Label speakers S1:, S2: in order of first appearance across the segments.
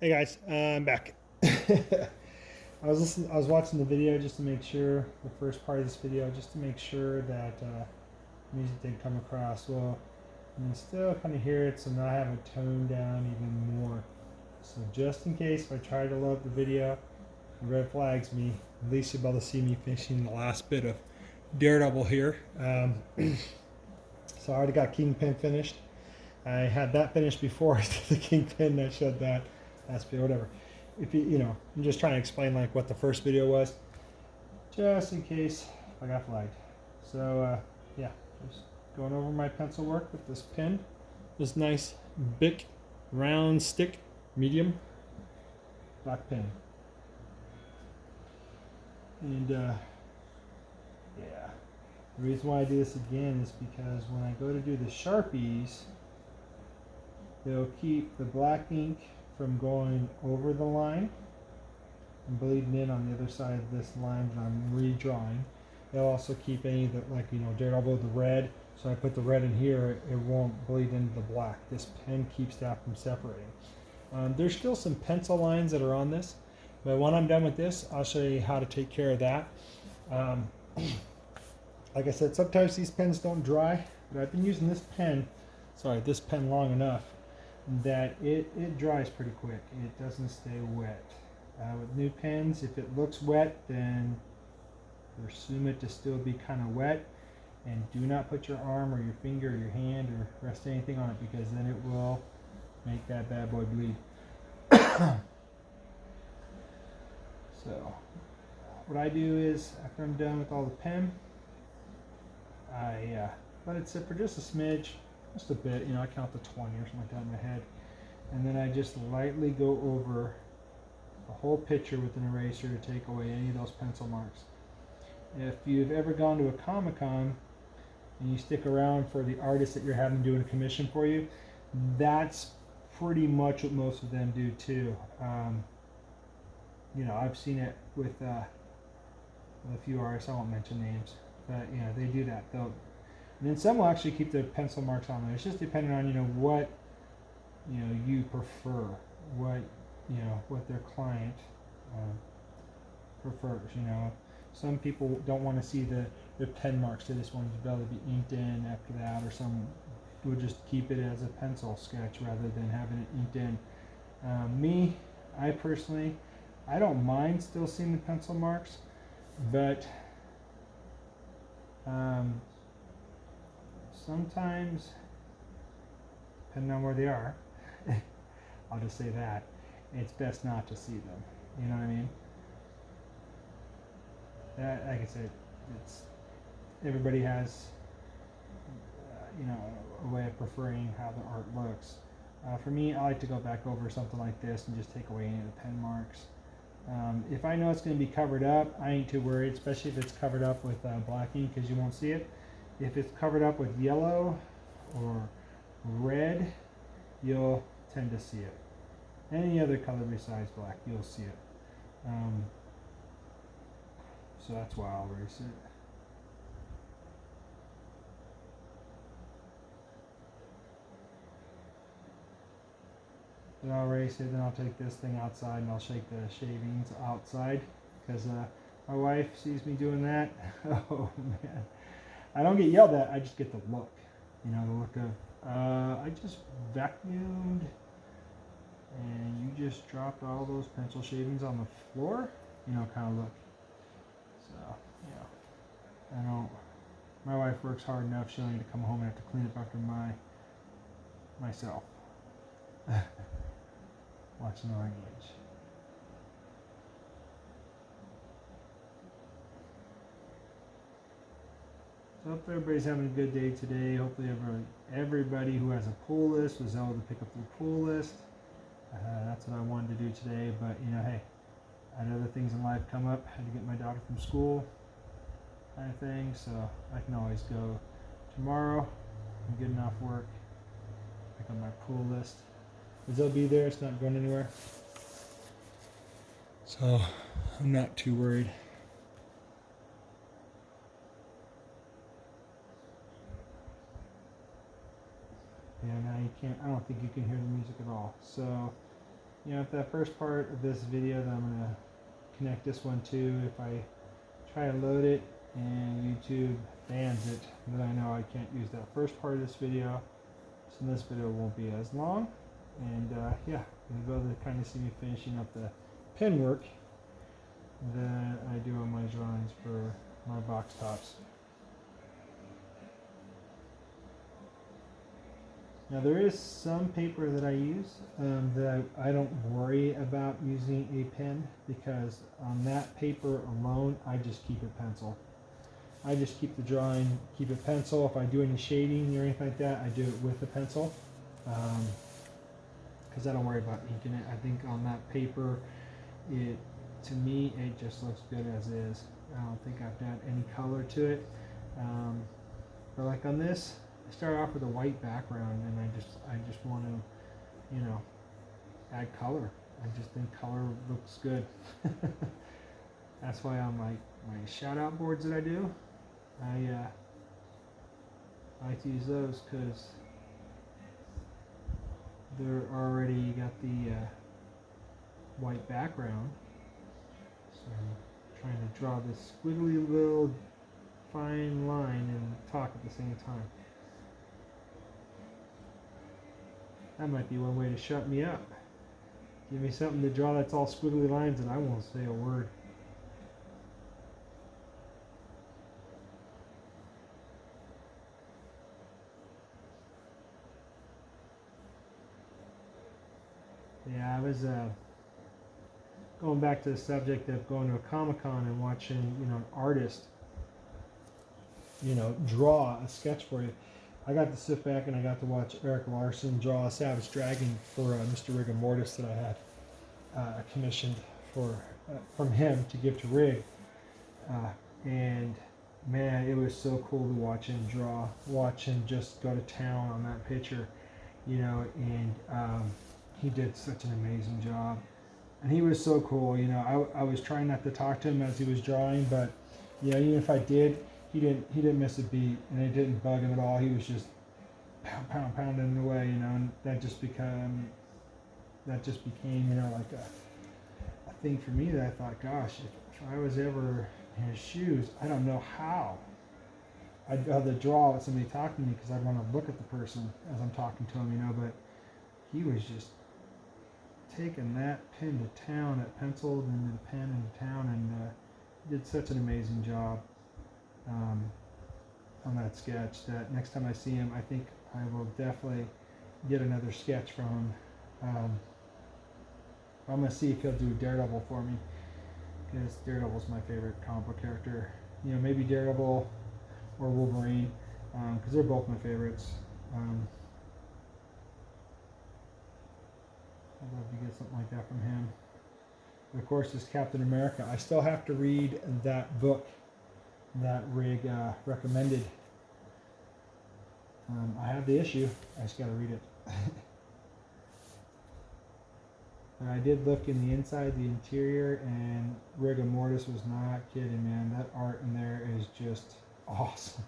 S1: Hey guys, I'm back. I was watching the video just to make sure the first part of this video, just to make sure that music didn't come across well. You can still kind of hear it, so now I have it toned down even more. So just in case if I try to load the video, it red flags me. At least you'll be able to see me finishing the last bit of Daredevil here. So I already got Kingpin finished. I had that finished before I did the Kingpin. I showed that last video, whatever. If I'm just trying to explain like what the first video was, just in case I got flagged. So yeah, just going over my pencil work with this pen, this nice Bic round stick, medium black pen, and yeah. The reason why I do this again is because when I go to do the Sharpies, they'll keep the black ink from going over the line and bleeding in on the other side of this line that I'm redrawing. They'll also keep any that, like, Daredevil, the red. So I put the red in here, it won't bleed into the black. This pen keeps that from separating. There's still some pencil lines that are on this, but when I'm done with this, I'll show you how to take care of that. Um, like I said, sometimes these pens don't dry, but I've been using this pen long enough that it dries pretty quick. It doesn't stay wet. With new pens, if it looks wet, then assume it to still be kind of wet, and do not put your arm or your finger or your hand or rest anything on it, because then it will make that bad boy bleed. So what I do is, after I'm done with all the pen, I let it sit for just a smidge, just a bit. I count to 20 or something like that in my head, and then I just lightly go over the whole picture with an eraser to take away any of those pencil marks. If you've ever gone to a Comic-Con and you stick around for the artist that you're having doing a commission for you, that's pretty much what most of them do too. I've seen it with a few artists. I won't mention names, but they do that. And then some will actually keep the pencil marks on there. It's just depending on what you prefer, what their client prefers. Some people don't want to see the pen marks. They just want it to be able to be inked in after that, or some would just keep it as a pencil sketch rather than having it inked in. I personally, I don't mind still seeing the pencil marks, but sometimes, depending on where they are, I'll just say that, it's best not to see them. You know what I mean? Like I said, it's everybody has a way of preferring how the art looks. For me, I like to go back over something like this and just take away any of the pen marks. If I know it's going to be covered up, I ain't too worried, especially if it's covered up with black ink, because you won't see it. If it's covered up with yellow or red, you'll tend to see it. Any other color besides black, you'll see it. So that's why I'll erase it. Then I'll erase it, then I'll take this thing outside and I'll shake the shavings outside, because my wife sees me doing that. Oh man. I don't get yelled at, I just get the look. The look of, I just vacuumed and you just dropped all those pencil shavings on the floor, kind of look. So, I don't, my wife works hard enough, she'll need to come home and have to clean up after myself. Watching the language. So hopefully everybody's having a good day today. Hopefully everybody who has a pull list was able to pick up their pull list. That's what I wanted to do today, but hey, I had other things in life come up. I had to get my daughter from school, kind of thing, so I can always go tomorrow. I'm getting off work, pick up my pull list. They'll be there, it's not going anywhere. So I'm not too worried. Yeah, now you can't, I don't think you can hear the music at all. So You know, if that first part of this video that I'm gonna connect this one to, if I try to load it and YouTube bans it, then I know I can't use that first part of this video. So this video won't be as long. And yeah, you'll be able to kind of see me finishing up the pen work that I do on my drawings for my box tops. Now there is some paper that I use that I don't worry about using a pen, because on that paper alone I just keep it pencil. I just keep the drawing, keep it pencil. If I do any shading or anything like that, I do it with the pencil, because I don't worry about inking it. I think on that paper, to me it just looks good as is. I don't think I've done any color to it. But like on this, I start off with a white background, and I just want to, you know, add color. I just think color looks good. That's why on my shout out boards that I do, I like to use those because they're already got the white background. So I'm trying to draw this squiggly little fine line and talk at the same time. That might be one way to shut me up. Give me something to draw that's all squiggly lines and I won't say a word. Yeah, I was going back to the subject of going to a Comic-Con and watching, you know, an artist, you know, draw a sketch for you. I got to sit back and I got to watch Erik Larsen draw a Savage Dragon for Mr. Rigor Mortis that I had commissioned from him to give to Rig. And man, it was so cool to watch him draw, watch him just go to town on that picture, you know, and he did such an amazing job. And he was so cool, you know. I was trying not to talk to him as he was drawing, but you know, even if I did, he didn't miss a beat, and it didn't bug him at all. He was just pounding away, you know, and that just became, you know, like a thing for me that I thought, gosh, if I was ever in his shoes, I don't know how I'd rather draw with somebody talking to me, because I'd want to look at the person as I'm talking to him, you know. But he was just taking that pen to town, that pencil and the pen into town, and did such an amazing job on that sketch that next time I see him, I think I will definitely get another sketch from him. I'm going to see if he'll do Daredevil for me, because Daredevil's my favorite comic book character. You know, maybe Daredevil or Wolverine, because they're both my favorites. I'd love to get something like that from him. But of course, this Captain America, I still have to read that book that Rig recommended. I have the issue, I just got to read it. And I did look in the inside, the interior, and Rigor Mortis was not kidding, man. That art in there is just awesome.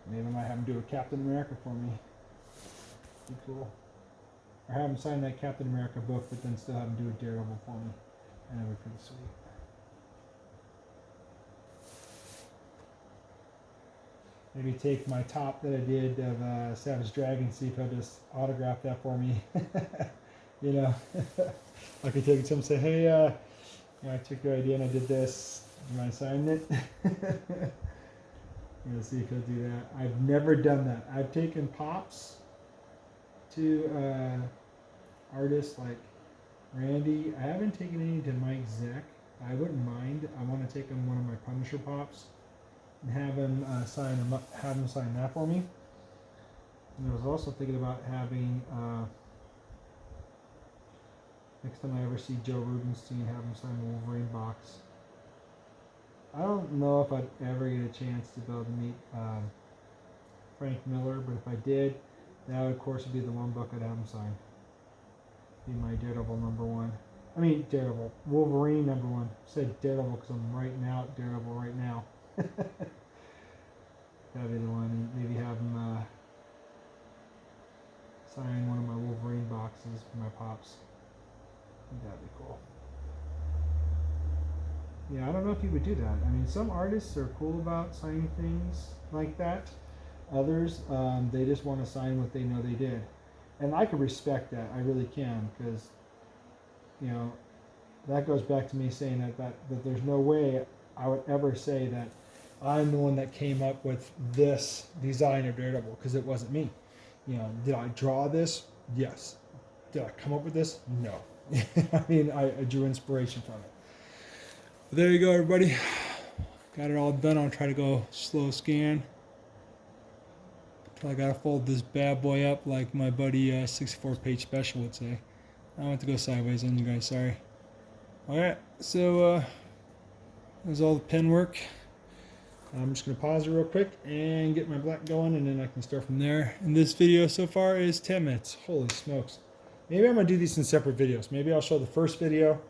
S1: Maybe I might have him do a Captain America for me. Be cool. Or have him sign that Captain America book, but then still have him do a Daredevil for me. And that would be pretty sweet. Maybe take my top that I did of Savage Dragon, see if he'll just autograph that for me. You know, I could take it to him and say, hey, you know, I took your idea and I did this. Do you mind signing it? You know, see if he'll do that. I've never done that. I've taken pops to artists like Randy. I haven't taken any to Mike Zeck. I wouldn't mind. I want to take him one of my Punisher pops and have him sign that for me. And I was also thinking about having next time I ever see Joe Rubenstein, have him sign the Wolverine box. I don't know if I'd ever get a chance to be able to meet Frank Miller, but if I did, that would of course be the one book I'd have him sign. Be my Daredevil #1. I mean Daredevil, Wolverine #1. I said Daredevil because I'm writing out Daredevil right now. That'd be the one, and maybe have him sign one of my Wolverine boxes for my pops. I think that'd be cool. Yeah, I don't know if he would do that. I mean, some artists are cool about signing things like that. Others, they just want to sign what they know they did. And I can respect that. I really can, because, you know, that goes back to me saying that there's no way I would ever say that I'm the one that came up with this design of Daredevil, because it wasn't me. You know, did I draw this? Yes. Did I come up with this? No. I mean, I drew inspiration from it. But there you go, everybody. Got it all done. I'll try to go slow scan. I gotta fold this bad boy up like my buddy 64-page special would say. I went to go sideways on you guys, sorry. Alright, so there's all the pen work. I'm just gonna pause it real quick and get my black going, and then I can start from there. And this video so far is 10 minutes. Holy smokes. Maybe I'm gonna do these in separate videos. Maybe I'll show the first video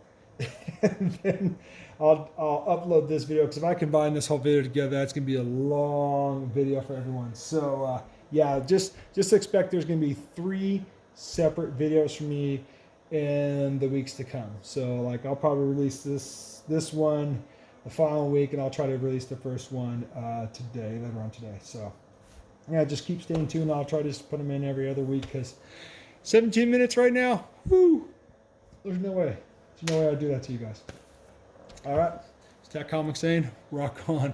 S1: and then I'll upload this video, because if I combine this whole video together, that's gonna be a long video for everyone. So yeah, just expect there's gonna be 3 separate videos from me in the weeks to come. So like, I'll probably release this one the following week, and I'll try to release the first one later on today. So yeah, just keep staying tuned. I'll try to just put them in every other week, because 17 minutes right now, whoo, there's no way I'd do that to you guys. All right, it's Tech Comics saying, rock on.